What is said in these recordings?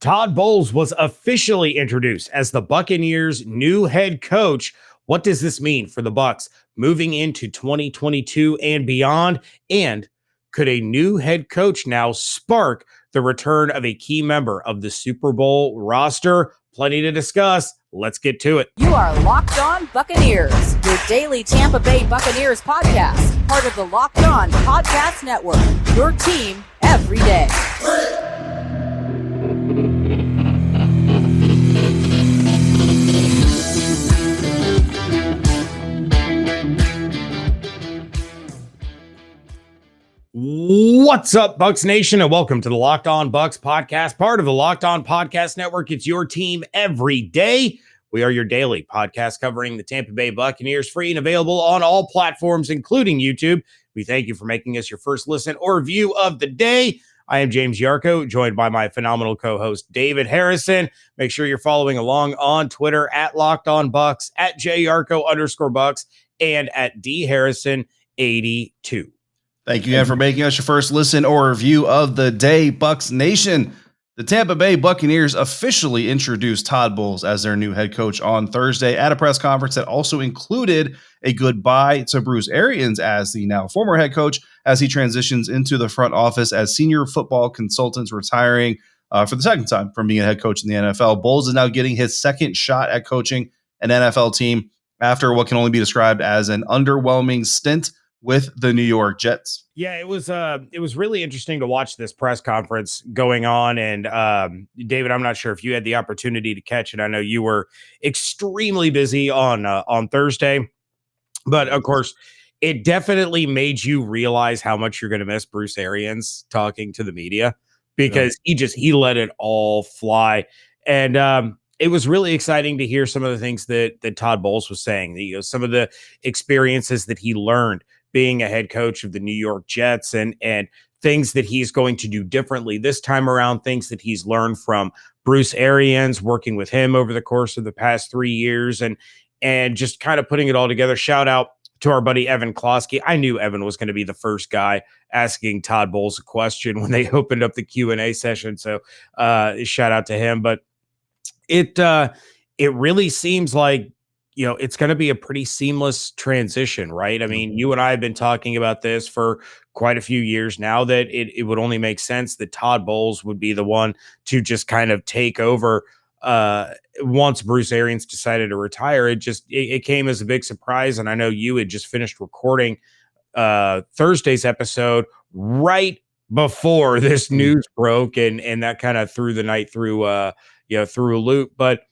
Todd Bowles was officially introduced as the Buccaneers' new head coach. What does this mean for the Bucs moving into 2022 and beyond? And could a new head coach now spark the return of a key member of the Super Bowl roster? Plenty to discuss. Let's get to it. You are Locked On Buccaneers, your daily Tampa Bay Buccaneers podcast, part of the Locked On Podcast Network, your team every day. What's up, Bucs Nation, and welcome to the Locked On Bucs Podcast, part of the Locked On Podcast Network. It's your team every day. We are your daily podcast covering the Tampa Bay Buccaneers, free and available on all platforms, including YouTube. We thank you for making us your first listen or view of the day. I am James Yarcho, joined by my phenomenal co-host, David Harrison. Make sure you're following along on Twitter at Locked On Bucs, at JYarcho_Bucs, and at DHarrison82. Thank you again for making us your first listen or review of the day, Bucs Nation. The Tampa Bay Buccaneers officially introduced Todd Bowles as their new head coach on Thursday at a press conference that also included a goodbye to Bruce Arians as the now former head coach as he transitions into the front office as senior football consultant, retiring for the second time from being a head coach in the NFL. Bowles is now getting his second shot at coaching an NFL team after what can only be described as an underwhelming stint with the New York Jets. Yeah, it was really interesting to watch this press conference going on. And David, I'm not sure if you had the opportunity to catch it. I know you were extremely busy on Thursday, but of course, it definitely made you realize how much you're going to miss Bruce Arians talking to the media, because he let it all fly. And it was really exciting to hear some of the things that Todd Bowles was saying, some of the experiences that he learned being a head coach of the New York Jets, and things that he's going to do differently this time around, things that he's learned from Bruce Arians, working with him over the course of the past 3 years, and just kind of putting it all together. Shout out to our buddy Evan Klosky. I knew Evan was going to be the first guy asking Todd Bowles a question when they opened up the Q&A session. So shout out to him. But it really seems like, it's going to be a pretty seamless transition, right? I mean, you and I have been talking about this for quite a few years now, that it would only make sense that Todd Bowles would be the one to just kind of take over once Bruce Arians decided to retire. It came as a big surprise. And I know you had just finished recording Thursday's episode right before this news broke, and that kind of threw the night through a loop. But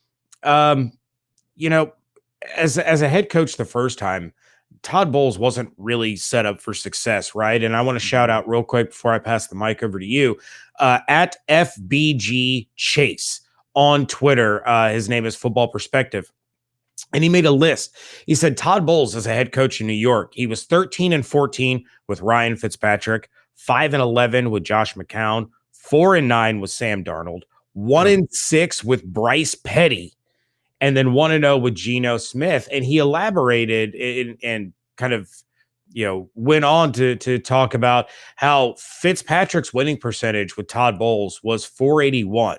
as a head coach the first time, Todd Bowles wasn't really set up for success, right? And I want to shout out real quick before I pass the mic over to you, at FBG Chase on Twitter. His name is Football Perspective. And he made a list. He said, Todd Bowles as a head coach in New York, he was 13-14 with Ryan Fitzpatrick, 5-11 with Josh McCown, 4-9 with Sam Darnold, 1-6 with Bryce Petty, and then 1-0 with Geno Smith. And he elaborated and kind of, went on to talk about how Fitzpatrick's winning percentage with Todd Bowles was .481.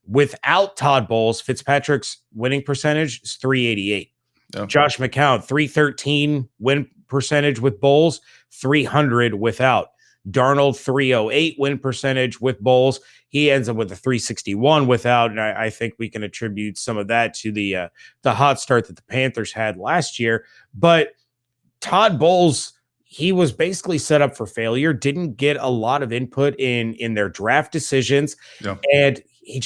Without Todd Bowles, Fitzpatrick's winning percentage is .388. Oh. Josh McCown, .313 win percentage with Bowles, .300 without. Darnold, .308 win percentage with Bowles. He ends up with a .361 without, and I think we can attribute some of that to the hot start that the Panthers had last year. But Todd Bowles, he was basically set up for failure, didn't get a lot of input in their draft decisions, and he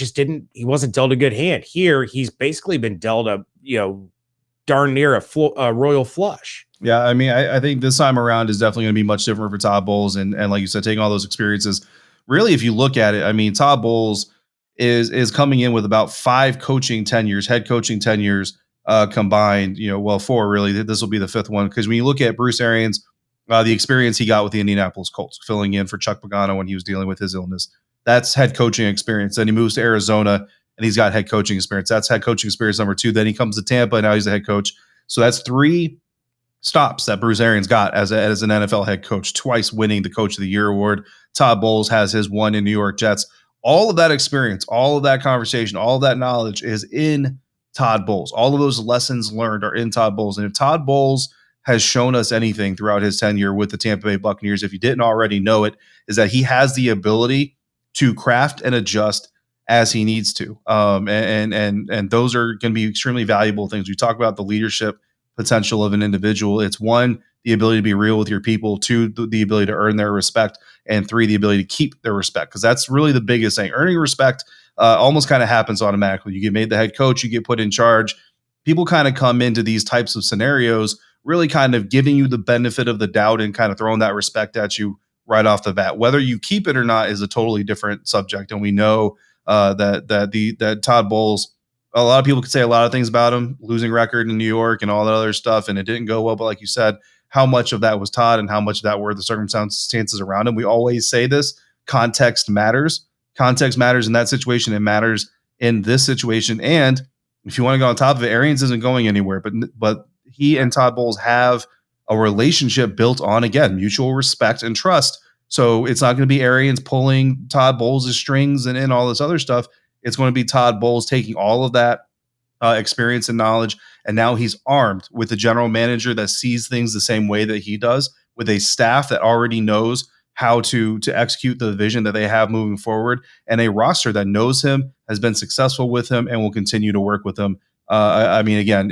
wasn't dealt a good hand. Here, he's basically been dealt a, darn near a royal flush. Yeah, I mean, I think this time around is definitely going to be much different for Todd Bowles. And like you said, taking all those experiences, really, if you look at it, I mean, Todd Bowles is coming in with about 5 coaching tenures, head coaching tenures combined, 4 really. This will be the 5th one. Because when you look at Bruce Arians, the experience he got with the Indianapolis Colts, filling in for Chuck Pagano when he was dealing with his illness, that's head coaching experience. Then he moves to Arizona and he's got head coaching experience. That's head coaching experience number 2. Then he comes to Tampa and now he's the head coach. So that's 3 stops that Bruce Arians got as an NFL head coach, twice winning the Coach of the Year award. Todd Bowles has his one in New York Jets. All of that experience, all of that conversation, all of that knowledge is in Todd Bowles. All of those lessons learned are in Todd Bowles. And if Todd Bowles has shown us anything throughout his tenure with the Tampa Bay Buccaneers, if you didn't already know it, is that he has the ability to craft and adjust as he needs to. And those are going to be extremely valuable things. We talk about the leadership potential of an individual. It's one, the ability to be real with your people, two, the ability to earn their respect, and three, the ability to keep their respect. Because that's really the biggest thing. Earning respect almost kind of happens automatically. You get made the head coach, you get put in charge. People kind of come into these types of scenarios really kind of giving you the benefit of the doubt and kind of throwing that respect at you right off the bat. Whether you keep it or not is a totally different subject. And we know that Todd Bowles, a lot of people could say a lot of things about him, losing record in New York and all that other stuff, and it didn't go well. But like you said, how much of that was Todd and how much of that were the circumstances around him? We always say this, context matters. Context matters in that situation. It matters in this situation. And if you want to go on top of it, Arians isn't going anywhere, but he and Todd Bowles have a relationship built on, again, mutual respect and trust. So it's not going to be Arians pulling Todd Bowles' strings and all this other stuff. It's going to be Todd Bowles taking all of that experience and knowledge, and now he's armed with a general manager that sees things the same way that he does, with a staff that already knows how to execute the vision that they have moving forward, and a roster that knows him, has been successful with him, and will continue to work with him. I mean, again,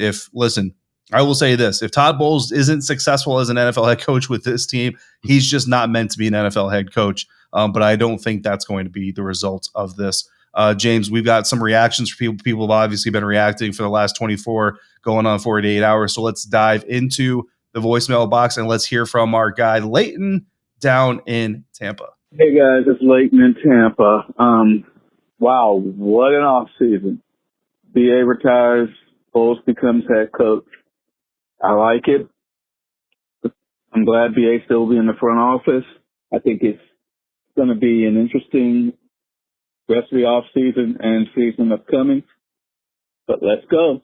I will say this, if Todd Bowles isn't successful as an NFL head coach with this team, he's just not meant to be an NFL head coach. But I don't think that's going to be the result of this. James, we've got some reactions for people. People have obviously been reacting for the last 24 going on 48 hours. So let's dive into the voicemail box and let's hear from our guy, Leighton, down in Tampa. Hey guys, it's Leighton in Tampa. Wow, what an off season. BA retires, Bowles becomes head coach. I like it. I'm glad BA still will be in the front office. I think it's going to be an interesting rest of the off season and season upcoming. But let's go.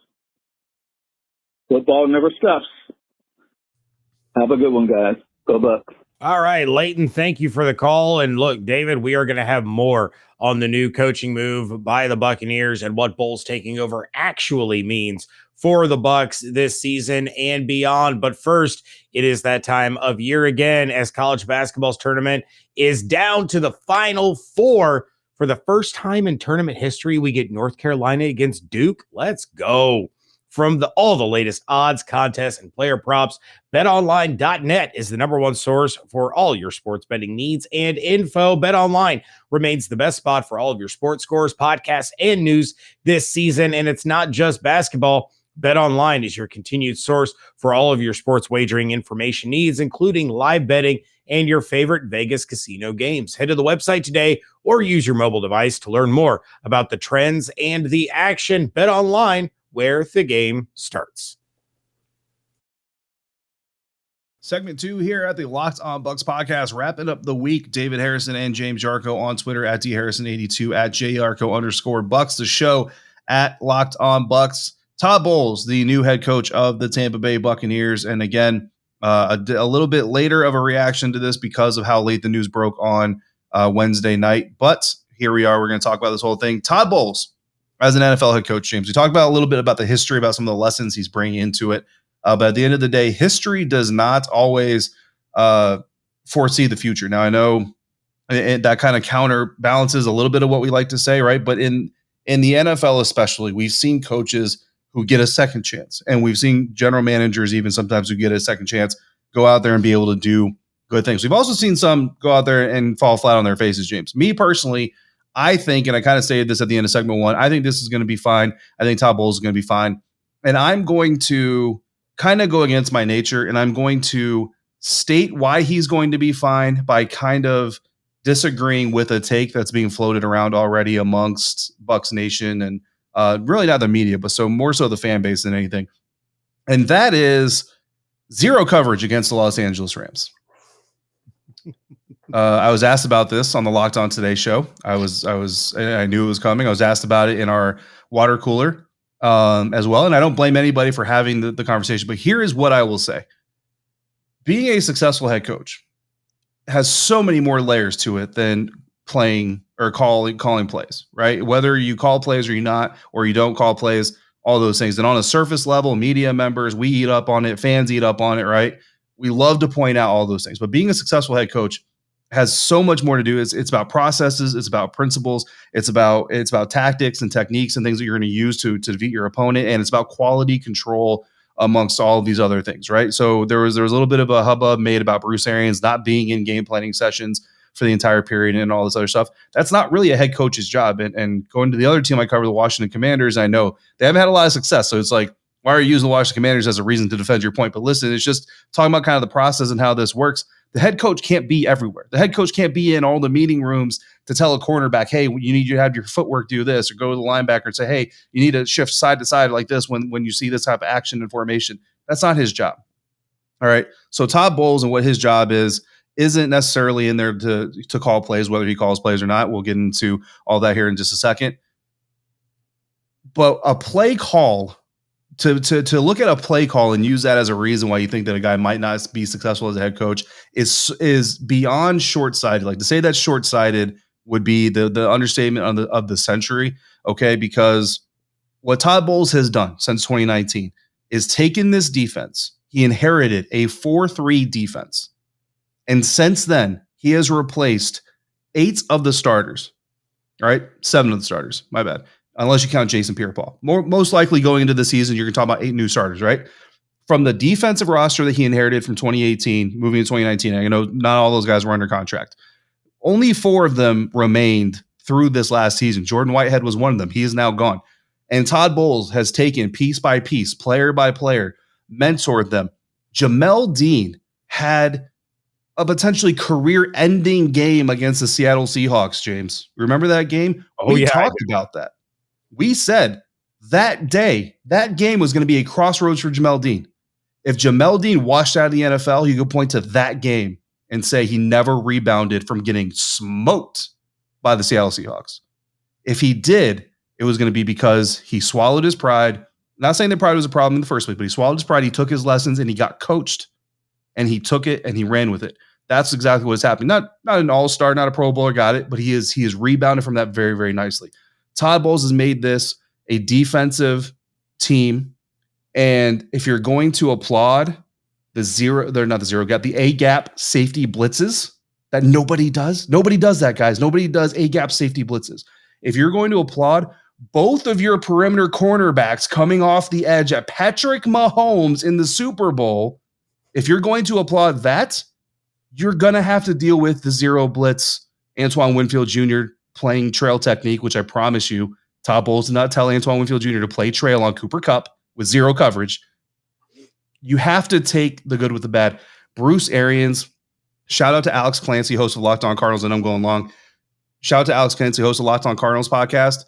Football never stops. Have a good one, guys. Go Bucs. All right, Leighton, thank you for the call. And look, David, we are going to have more on the new coaching move by the Buccaneers and what Bowles taking over actually means for the Bucs this season and beyond. But first, it is that time of year again as college basketball's tournament is down to the Final Four. For the first time in tournament history, we get North Carolina against Duke. Let's go. From all the latest odds, contests, and player props, BetOnline.net is the #1 source for all your sports betting needs and info. BetOnline remains the best spot for all of your sports scores, podcasts, and news this season. And it's not just basketball. BetOnline is your continued source for all of your sports wagering information needs, including live betting and your favorite Vegas casino games. Head to the website today or use your mobile device to learn more about the trends and the action. BetOnline, where the game starts. Segment 2 here at the Locked On Bucs podcast, wrapping up the week. David Harrison and James Yarcho on Twitter at DHarrison82, at JYarcho_Bucs, the show at Locked On Bucs. Todd Bowles, the new head coach of the Tampa Bay Buccaneers. And again, a little bit later of a reaction to this because of how late the news broke on Wednesday night. But here we are. We're going to talk about this whole thing. Todd Bowles, as an NFL head coach, James, we talked about a little bit about the history, about some of the lessons he's bringing into it. But at the end of the day, history does not always foresee the future. Now, I know that kind of counterbalances a little bit of what we like to say, right? But in the NFL especially, we've seen coaches who get a second chance. And we've seen general managers even sometimes who get a second chance go out there and be able to do good things. We've also seen some go out there and fall flat on their faces, James. Me personally, I think, and I kind of stated this at the end of segment 1, I think this is going to be fine. I think Todd Bowles is going to be fine. And I'm going to kind of go against my nature, and I'm going to state why he's going to be fine by kind of disagreeing with a take that's being floated around already amongst Bucs Nation and really not the media, but more so the fan base than anything. And that is zero coverage against the Los Angeles Rams. I was asked about this on the Locked On Today show. I knew it was coming. I was asked about it in our water cooler as well. And I don't blame anybody for having the conversation, but here is what I will say. Being a successful head coach has so many more layers to it than playing or calling plays, right? Whether you call plays or you don't call plays, all those things. And on a surface level, media members, we eat up on it, fans eat up on it, right? We love to point out all those things. But being a successful head coach has so much more to do. It's about processes, it's about principles, it's about tactics and techniques and things that you're going to use to defeat your opponent, and it's about quality control amongst all of these other things, right? So there was a little bit of a hubbub made about Bruce Arians not being in game planning sessions for the entire period and all this other stuff. That's not really a head coach's job. And going to the other team I cover, the Washington Commanders, I know they haven't had a lot of success. So it's like, why are you using the Washington Commanders as a reason to defend your point? But listen, it's just talking about kind of the process and how this works. The head coach can't be everywhere. The head coach can't be in all the meeting rooms to tell a cornerback, hey, you need to have your footwork do this, or go to the linebacker and say, hey, you need to shift side to side like this when you see this type of action and formation. That's not his job. All right. So Todd Bowles and what his job isn't necessarily in there to call plays, whether he calls plays or not. We'll get into all that here in just a second. But a play call, to look at a play call and use that as a reason why you think that a guy might not be successful as a head coach is beyond short-sighted. Like, to say that's short-sighted would be the understatement of the century, okay? Because what Todd Bowles has done since 2019 is taken this defense. He inherited a 4-3 defense. And since then, he has replaced 8 of the starters. All right, 7 of the starters. My bad. Unless you count Jason Pierre-Paul. Most likely going into the season, you're going to talk about 8 new starters, right? From the defensive roster that he inherited from 2018, moving to 2019, I know not all those guys were under contract. Only 4 of them remained through this last season. Jordan Whitehead was one of them. He is now gone. And Todd Bowles has taken piece by piece, player by player, mentored them. Jamel Dean had a potentially career-ending game against the Seattle Seahawks, James. Remember that game? We talked about that. We said that day, that game was going to be a crossroads for Jamel Dean. If Jamel Dean washed out of the NFL, you could point to that game and say he never rebounded from getting smoked by the Seattle Seahawks. If he did, it was going to be because he swallowed his pride. Not saying that pride was a problem in the first place, but he swallowed his pride. He took his lessons and he got coached, and he took it and he ran with it. That's exactly what's happening. Not an all-star, not a Pro Bowler, got it, but he is rebounded from that very, very nicely. Todd Bowles has made this a defensive team. And if you're going to applaud the A-gap safety blitzes that nobody does that, guys. Nobody does A-gap safety blitzes. If you're going to applaud both of your perimeter cornerbacks coming off the edge at Patrick Mahomes in the Super Bowl, if you're going to applaud that, you're going to have to deal with the zero blitz, Antoine Winfield Jr. playing trail technique, which I promise you, Todd Bowles did not tell Antoine Winfield Jr. to play trail on Cooper Kupp with zero coverage. You have to take the good with the bad. Bruce Arians, shout out to Alex Clancy, host of Locked On Cardinals, and I'm going long. Shout out to Alex Clancy, host of Locked On Cardinals podcast.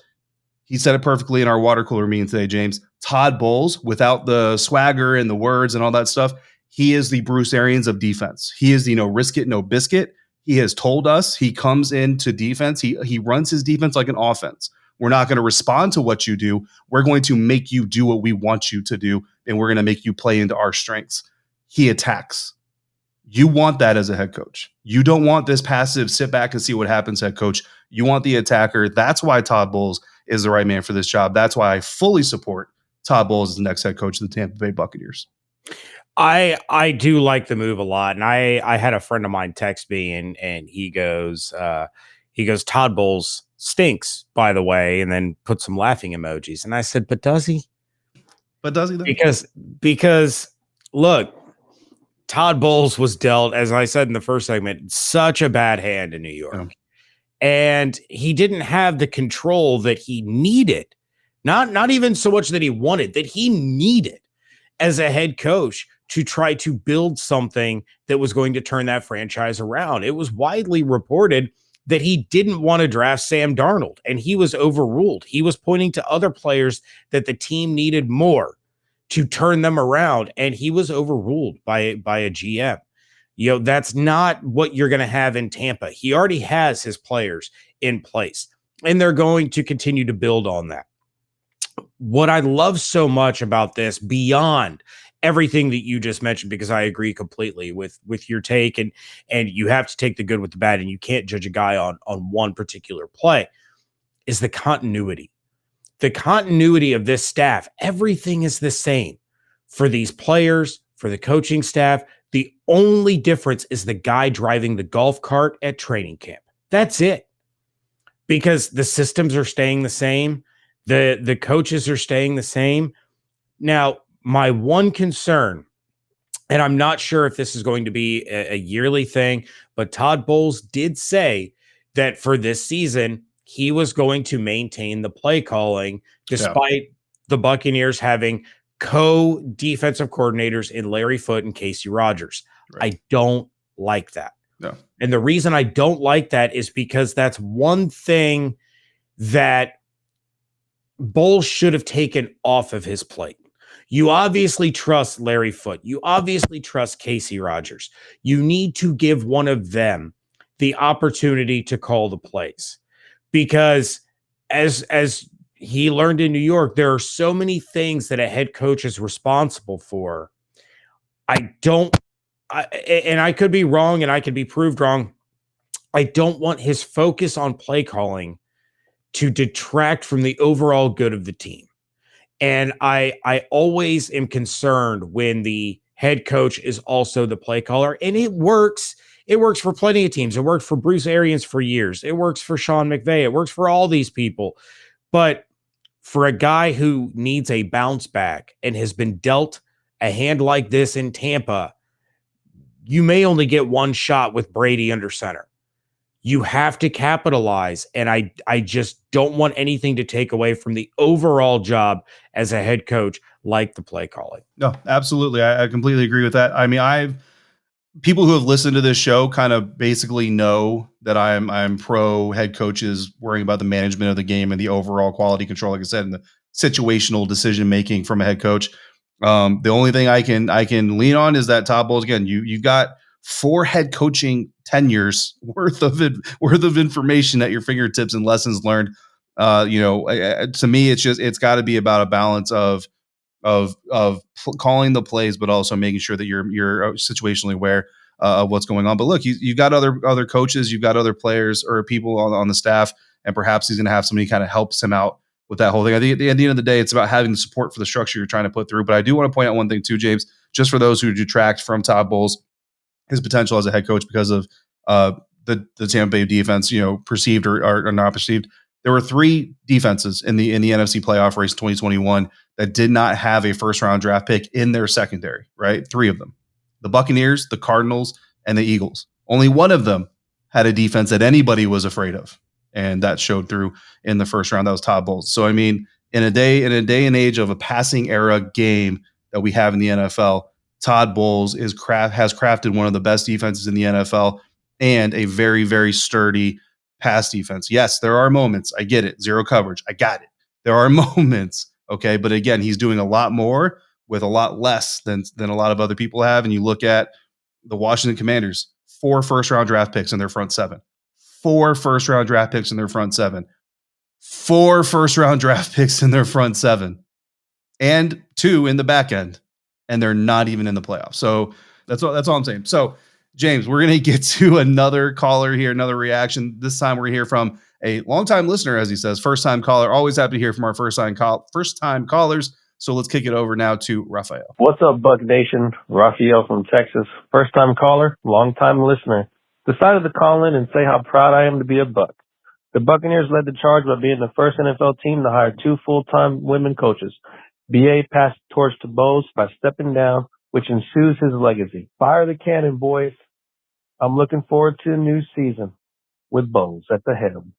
He said it perfectly in our water cooler meeting today, James. Todd Bowles, without the swagger and the words and all that stuff, he is the Bruce Arians of defense. He is the no risk it, no biscuit. He has told us he comes into defense. He runs his defense like an offense. We're not going to respond to what you do. We're going to make you do what we want you to do, and we're going to make you play into our strengths. He attacks. You want that as a head coach. You don't want this passive sit back and see what happens head coach. You want the attacker. That's why Todd Bowles is the right man for this job. That's why I fully support Todd Bowles as the next head coach of the Tampa Bay Buccaneers. I do like the move a lot. And I had a friend of mine text me and he goes, Todd Bowles stinks, by the way, and then put some laughing emojis. And I said, but does he? But does he though? Because look, Todd Bowles was dealt, as I said in the first segment, such a bad hand in New York. Yeah. And he didn't have the control that he needed. Not even so much that he wanted, that he needed as a head coach to try to build something that was going to turn that franchise around. It was widely reported that he didn't want to draft Sam Darnold, and he was overruled. He was pointing to other players that the team needed more to turn them around, and he was overruled by a GM. You know, that's not what you're going to have in Tampa. He already has his players in place, and they're going to continue to build on that. What I love so much about this, beyond everything that you just mentioned, because I agree completely with your take, and you have to take the good with the bad, and you can't judge a guy on one particular play, is the continuity. The continuity of this staff. Everything is the same for these players, for the coaching staff. The only difference is the guy driving the golf cart at training camp. That's it. Because the systems are staying the same. The coaches are staying the same. Now, my one concern, and I'm not sure if this is going to be a yearly thing, but Todd Bowles did say that for this season, he was going to maintain the play calling despite the Buccaneers having co-defensive coordinators in Larry Foote and Casey Rogers. Right. I don't like that. No. And the reason I don't like that is because that's one thing that Bowles should have taken off of his plate. You obviously trust Larry Foote. You obviously trust Casey Rogers. You need to give one of them the opportunity to call the plays, because as he learned in New York, there are so many things that a head coach is responsible for. And I could be wrong, and I could be proved wrong. I don't want his focus on play calling to detract from the overall good of the team. And I always am concerned when the head coach is also the play caller. And it works. It works for plenty of teams. It worked for Bruce Arians for years. It works for Sean McVay. It works for all these people. But for a guy who needs a bounce back and has been dealt a hand like this in Tampa, you may only get one shot with Brady under center. You have to capitalize, and I just don't want anything to take away from the overall job as a head coach, like the play calling. No, absolutely. I completely agree with that. I mean, people who have listened to this show kind of basically know that I'm pro head coaches worrying about the management of the game and the overall quality control, like I said, and the situational decision making from a head coach. The only thing I can lean on is that Todd Bowles, again, you've got 4 head coaching tenures worth of information at your fingertips and lessons learned. To me, it's got to be about a balance of calling the plays, but also making sure that you're situationally aware of what's going on. But look, you've got other coaches, you've got other players or people on the staff, and perhaps he's going to have somebody kind of helps him out with that whole thing. I think at the end of the day, it's about having the support for the structure you're trying to put through. But I do want to point out one thing too, James, just for those who detract from Todd Bowles, his potential as a head coach because of the Tampa Bay defense, perceived or not perceived. There were 3 defenses in the NFC playoff race in 2021 that did not have a first-round draft pick in their secondary, right? 3 of them. The Buccaneers, the Cardinals, and the Eagles. Only one of them had a defense that anybody was afraid of, and that showed through in the first round. That was Todd Bowles. So, I mean, in a day and age of a passing era game that we have in the NFL, Todd Bowles has crafted one of the best defenses in the NFL and a very, very sturdy pass defense. Yes, there are moments. I get it. Zero coverage. I got it. There are moments. Okay. But again, he's doing a lot more with a lot less than a lot of other people have. And you look at the Washington Commanders, 4 first-round draft picks in their front 7. 4 first-round draft picks in their front 7. 4 first-round draft picks in their front 7. And 2 in the back end. And they're not even in the playoffs. So that's all I'm saying. So, James, we're going to get to another caller here, another reaction. This time we're going to hear from a longtime listener, as he says, first-time caller. Always happy to hear from our first-time callers. So let's kick it over now to Raphael. What's up, Buck Nation? Raphael from Texas. First-time caller, long-time listener. Decided to call in and say how proud I am to be a Buck. The Buccaneers led the charge by being the first NFL team to hire 2 full-time women coaches. BA passed the torch to Bowles by stepping down, which ensues his legacy. Fire the cannon, boys. I'm looking forward to a new season with Bowles at the helm.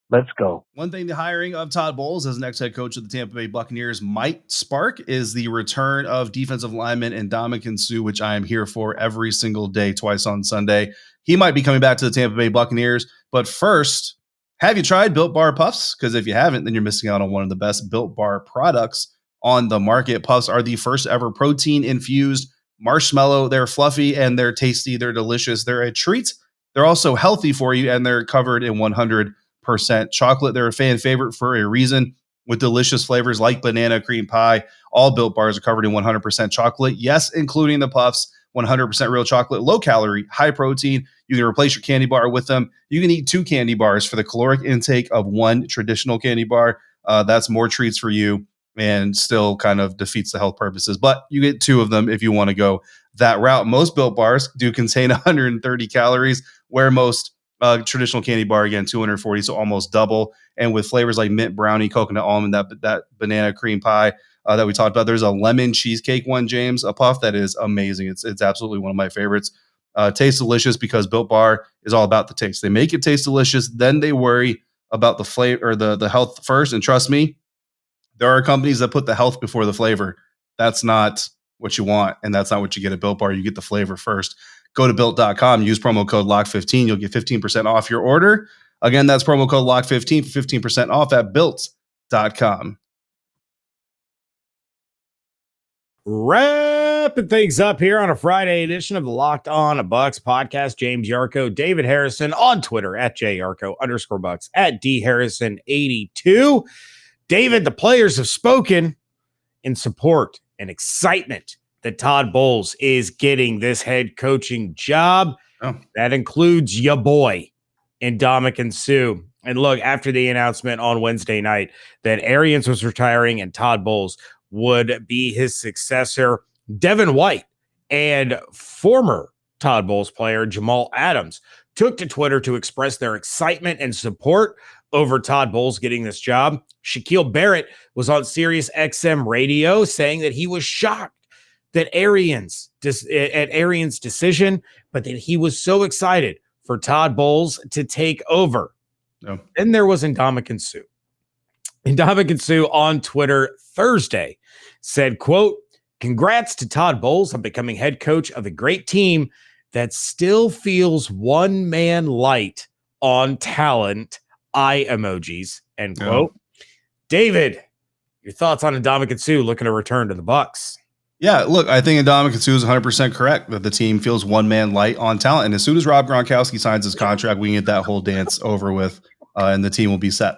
Let's go. One thing the hiring of Todd Bowles as next head coach of the Tampa Bay Buccaneers might spark is the return of defensive lineman Ndamukong Suh, which I am here for every single day, twice on Sunday. He might be coming back to the Tampa Bay Buccaneers. But first, have you tried Built Bar Puffs? Because if you haven't, then you're missing out on one of the best Built Bar products on the market. Puffs are the first ever protein-infused marshmallow. They're fluffy and they're tasty. They're delicious. They're a treat. They're also healthy for you, and they're covered in 100% chocolate. They're a fan favorite for a reason. with delicious flavors like banana cream pie. All Built Bars are covered in 100% chocolate. Yes, including the puffs, 100% real chocolate, low calorie, high protein. You can replace your candy bar with them. You can eat 2 candy bars for the caloric intake of 1 traditional candy bar. That's more treats for you and still kind of defeats the health purposes. But you get 2 of them if you want to go that route. Most Built Bars do contain 130 calories, where most traditional candy bar, again, 240, so almost double. And with flavors like mint brownie, coconut almond, that banana cream pie that we talked about. There's a lemon cheesecake one, James, a puff that is amazing. It's absolutely one of my favorites. Tastes delicious because Built Bar is all about the taste. They make it taste delicious, then they worry about the flavor or the health first. And trust me, there are companies that put the health before the flavor. That's not what you want, and that's not what you get at Built Bar. You get the flavor first. Go to Built.com, use promo code LOCK15. You'll get 15% off your order. Again, that's promo code LOCK15 for 15% off at Built.com. Wrapping things up here on a Friday edition of the Locked On Bucs Podcast. James Yarcho, David Harrison on Twitter at @JYarcho_Bucs, at DHarrison82. David, the players have spoken in support and excitement that Todd Bowles is getting this head coaching job. Oh. That includes your boy, Ndamukong Suh. And look, after the announcement on Wednesday night that Arians was retiring and Todd Bowles would be his successor, Devin White and former Todd Bowles player Jamal Adams took to Twitter to express their excitement and support over Todd Bowles getting this job. Shaquille Barrett was on Sirius XM radio saying that he was shocked that Arians' decision, but that he was so excited for Todd Bowles to take over. No. Then there was Ndamukong Suh. Ndamukong Suh on Twitter Thursday said, quote, "Congrats to Todd Bowles on becoming head coach of a great team that still feels one man light on talent. Eye emojis," end quote. David, your thoughts on Ndamukong Suh looking to return to the Bucs? Yeah, look, I think Ndamukong Suh is 100% correct that the team feels one man light on talent. And as soon as Rob Gronkowski signs his contract, we can get that whole dance over with, and the team will be set.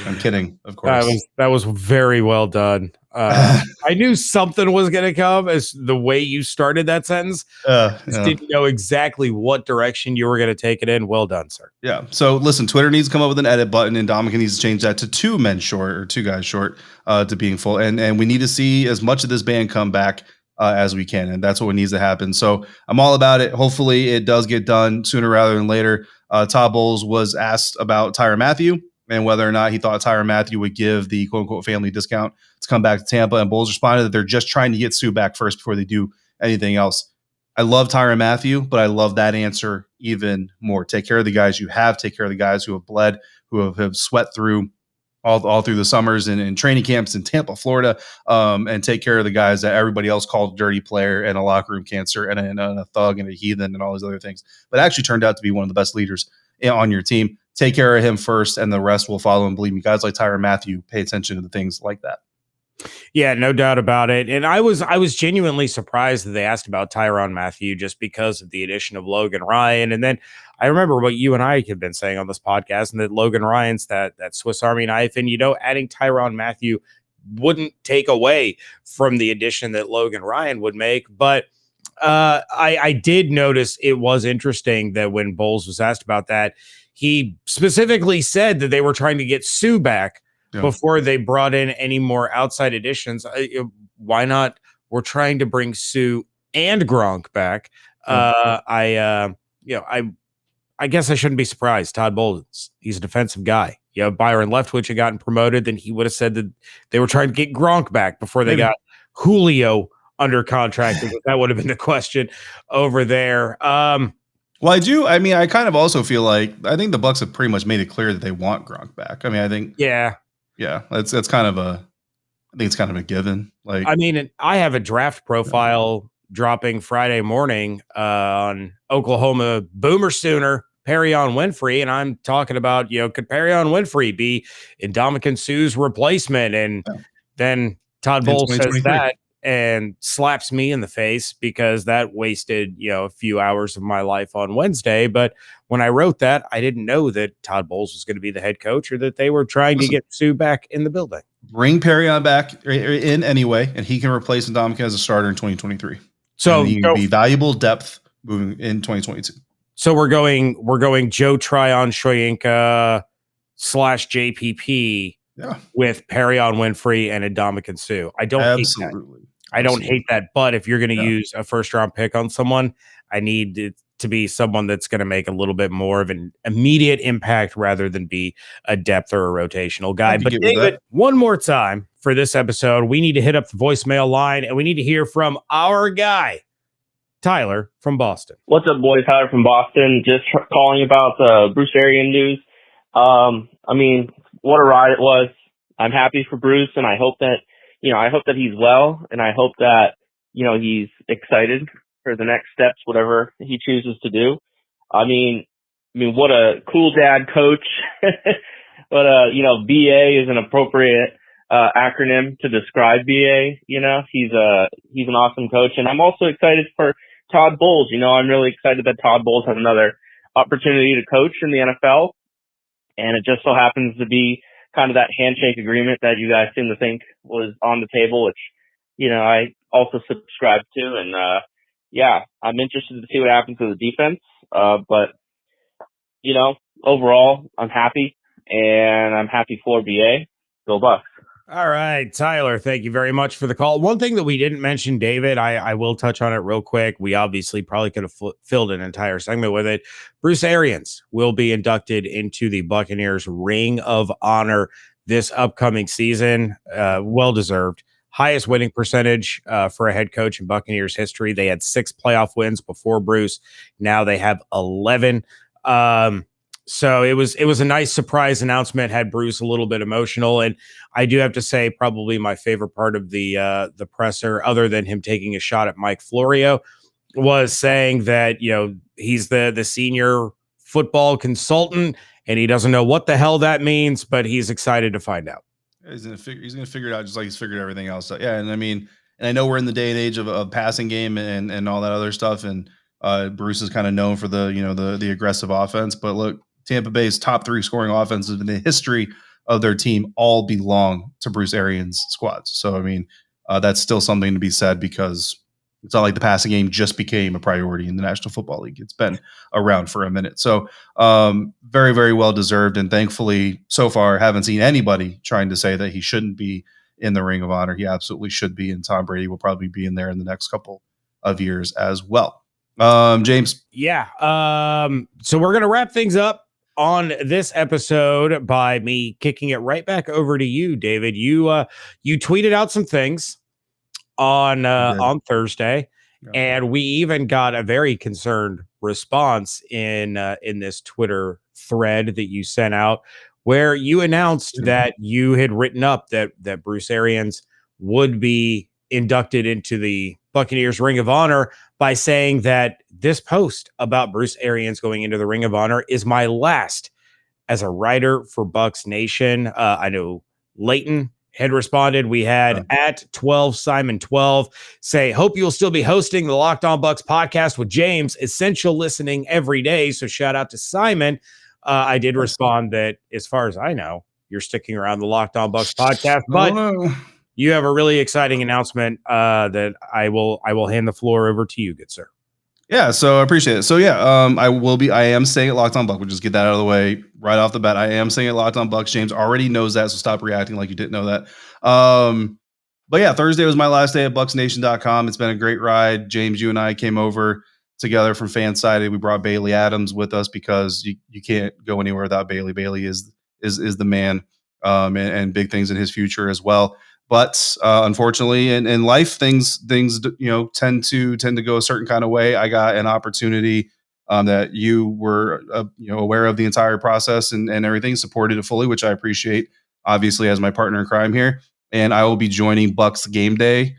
I'm kidding, of course. That was very well done. I knew something was going to come as the way you started that sentence. Just didn't know exactly what direction you were going to take it in. Well done, sir. Yeah. So listen, Twitter needs to come up with an edit button, and Ndamukong needs to change that to 2 men short or 2 guys short to being full. And we need to see as much of this band come back as we can. And that's what needs to happen. So I'm all about it. Hopefully it does get done sooner rather than later. Todd Bowles was asked about Tyrann Mathieu and whether or not he thought Tyrann Mathieu would give the quote-unquote family discount to come back to Tampa. And Bowles responded that they're just trying to get Suh back first before they do anything else. I love Tyrann Mathieu, but I love that answer even more. Take care of the guys you have. Take care of the guys who have bled, who have sweat through all through the summers and training camps in Tampa, Florida, and take care of the guys that everybody else called a dirty player and a locker room cancer and a thug and a heathen and all these other things, but actually turned out to be one of the best leaders on your team. Take care of him first, and the rest will follow. And believe me, guys like Tyrann Mathieu pay attention to the things like that. Yeah, no doubt about it. And I was genuinely surprised that they asked about Tyrann Mathieu just because of the addition of Logan Ryan. And then I remember what you and I have been saying on this podcast, and that Logan Ryan's that Swiss Army knife. And, adding Tyrann Mathieu wouldn't take away from the addition that Logan Ryan would make. But I did notice it was interesting that when Bowles was asked about that, he specifically said that they were trying to get Suh back before they brought in any more outside additions. Why not? We're trying to bring Suh and Gronk back. I guess I shouldn't be surprised. Todd Bowles, he's a defensive guy. Byron Leftwich had gotten promoted, then he would have said that they were trying to get Gronk back before they got Julio under contract. That would have been the question over there. Well, I kind of also feel like I think the Bucs have pretty much made it clear that they want Gronk back. I think that's kind of I think it's kind of a given. I have a draft profile dropping Friday morning on Oklahoma Boomer Sooner Perion Winfrey, and I'm talking about could Perion Winfrey be Ndamukong Suh's replacement? And then Todd Bowles says that, and slaps me in the face because that wasted, a few hours of my life on Wednesday. But when I wrote that, I didn't know that Todd Bowles was going to be the head coach or that they were trying to get Suh back in the building. Bring Perion back in anyway, and he can replace Ndamukong as a starter in 2023. So he can be valuable depth moving in 2022. So we're going Joe Tryon Shoyinka / JPP with Perion Winfrey and Ndamukong Suh. I don't hate that. I don't hate that, but if you're going to use a first round pick on someone, I need it to be someone that's going to make a little bit more of an immediate impact rather than be a depth or a rotational guy. But David, one more time for this episode, we need to hit up the voicemail line and we need to hear from our guy, Tyler from Boston. What's up, boys? Tyler from Boston. Just calling about the Bruce Arians news. What a ride it was. I'm happy for Bruce, and I hope that he's well, and I hope that, he's excited for the next steps, whatever he chooses to do. What a cool dad coach. But, BA is an appropriate acronym to describe BA. He's an awesome coach. And I'm also excited for Todd Bowles. I'm really excited that Todd Bowles has another opportunity to coach in the NFL. And it just so happens to be kind of that handshake agreement that you guys seem to think was on the table, which, I also subscribe to. And, I'm interested to see what happens to the defense. But overall, I'm happy, and I'm happy for BA. Go Bucs. All right, Tyler, thank you very much for the call. One thing that we didn't mention, David, I will touch on it real quick. We obviously probably could have filled an entire segment with it. Bruce Arians will be inducted into the Buccaneers Ring of Honor this upcoming season. Well-deserved. Highest winning percentage for a head coach in Buccaneers history. They had 6 playoff wins before Bruce. Now they have 11. So it was a nice surprise announcement, had Bruce a little bit emotional. And I do have to say, probably my favorite part of the presser, other than him taking a shot at Mike Florio, was saying that, he's the senior football consultant and he doesn't know what the hell that means, but he's excited to find out. He's gonna figure it out just like he's figured everything else out. Yeah, and I know we're in the day and age of passing game and all that other stuff, and Bruce is kind of known for the aggressive offense. But look, Tampa Bay's top 3 scoring offenses in the history of their team all belong to Bruce Arians' squads. So that's still something to be said, because it's not like the passing game just became a priority in the National Football League. It's been around for a minute. So very, very well deserved. And thankfully, so far, haven't seen anybody trying to say that he shouldn't be in the Ring of Honor. He absolutely should be. And Tom Brady will probably be in there in the next couple of years as well. James. Yeah. So we're going to wrap things up on this episode by me kicking it right back over to you, David. You tweeted out some things on Thursday, and we even got a very concerned response in this Twitter thread that you sent out, where you announced that you had written up that Bruce Arians would be inducted into the Buccaneers Ring of Honor by saying that this post about Bruce Arians going into the Ring of Honor is my last as a writer for Bucs Nation. I know Leighton had responded. We had at 12 Simon 12 say, hope you'll still be hosting the Locked On Bucs podcast with James. Essential listening every day. So shout out to Simon. I did respond that, as far as I know, you're sticking around the Locked On Bucs podcast, but you have a really exciting announcement that I will hand the floor over to you, good sir. Yeah, so I appreciate it. So I am saying it Locked On Bucs. We'll just get that out of the way right off the bat. I am saying it Locked On Bucs. James already knows that, so stop reacting like you didn't know that. But yeah, Thursday was my last day at BucsNation.com. It's been a great ride. James, you and I came over together from Fansided. We brought Bailey Adams with us because you can't go anywhere without Bailey. Bailey is the man, and big things in his future as well. But unfortunately, in life, things tend to go a certain kind of way. I got an opportunity that you were aware of the entire process and everything, supported it fully, which I appreciate, obviously, as my partner in crime here. And I will be joining Bucs Game Day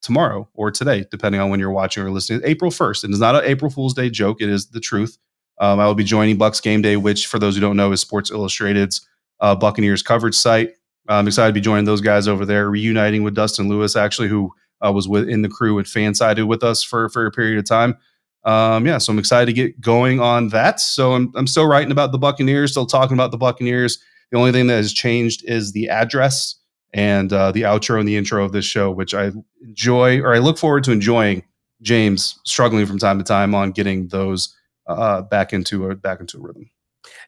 tomorrow or today, depending on when you're watching or listening. April 1st. And it's not an April Fool's Day joke. It is the truth. I will be joining Bucs Game Day, which, for those who don't know, is Sports Illustrated's Buccaneers coverage site. I'm excited to be joining those guys over there, reuniting with Dustin Lewis, actually, who was in the crew at Fansided with us for a period of time. So I'm excited to get going on that. So I'm still writing about the Buccaneers, still talking about the Buccaneers. The only thing that has changed is the address and the outro and the intro of this show, which I enjoy, or I look forward to enjoying. James struggling from time to time on getting those back into a rhythm.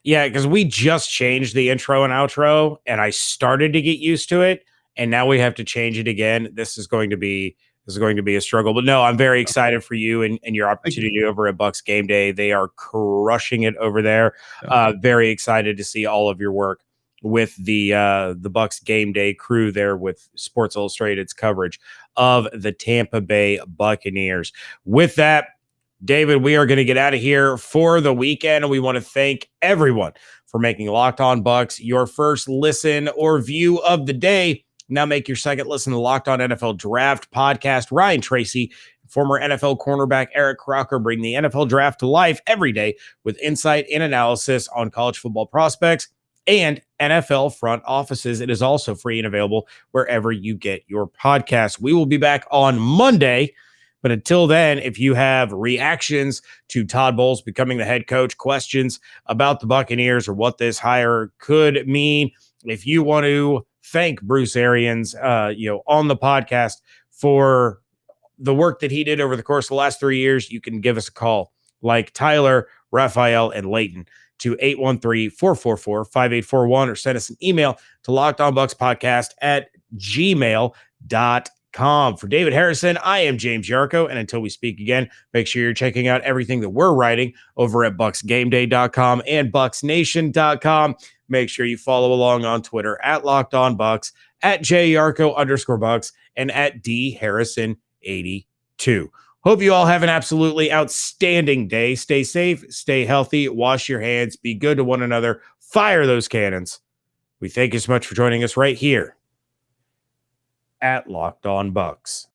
Yeah, because we just changed the intro and outro, and I started to get used to it, and now we have to change it again. This is going to be a struggle. But no, I'm very excited for you and your opportunity over at Bucs Game Day. They are crushing it over there. Very excited to see all of your work with the Bucs Game Day crew there with Sports Illustrated's coverage of the Tampa Bay Buccaneers. With that, David, we are going to get out of here for the weekend, and we want to thank everyone for making Locked On Bucs your first listen or view of the day. Now make your second listen to Locked On NFL Draft Podcast. Ryan Tracy, former NFL cornerback Eric Crocker bring the NFL Draft to life every day with insight and analysis on college football prospects and NFL front offices. It is also free and available wherever you get your podcasts. We will be back on Monday. But until then, if you have reactions to Todd Bowles becoming the head coach, questions about the Buccaneers or what this hire could mean, if you want to thank Bruce Arians, on the podcast for the work that he did over the course of the last 3 years, you can give us a call like Tyler, Raphael, and Leighton to 813-444-5841 or send us an email to lockedonbuckspodcast@gmail.com. For David Harrison, I am James Yarcho, and until we speak again, make sure you're checking out everything that we're writing over at bucksgameday.com and bucksnation.com. Make sure you follow along on Twitter at Locked On Bucs, at JYarcho_Bucs, and at DHarrison82. Hope you all have an absolutely outstanding day. Stay safe, stay healthy, wash your hands, be good to one another, fire those cannons. We thank you so much for joining us right here at Locked On Bucs.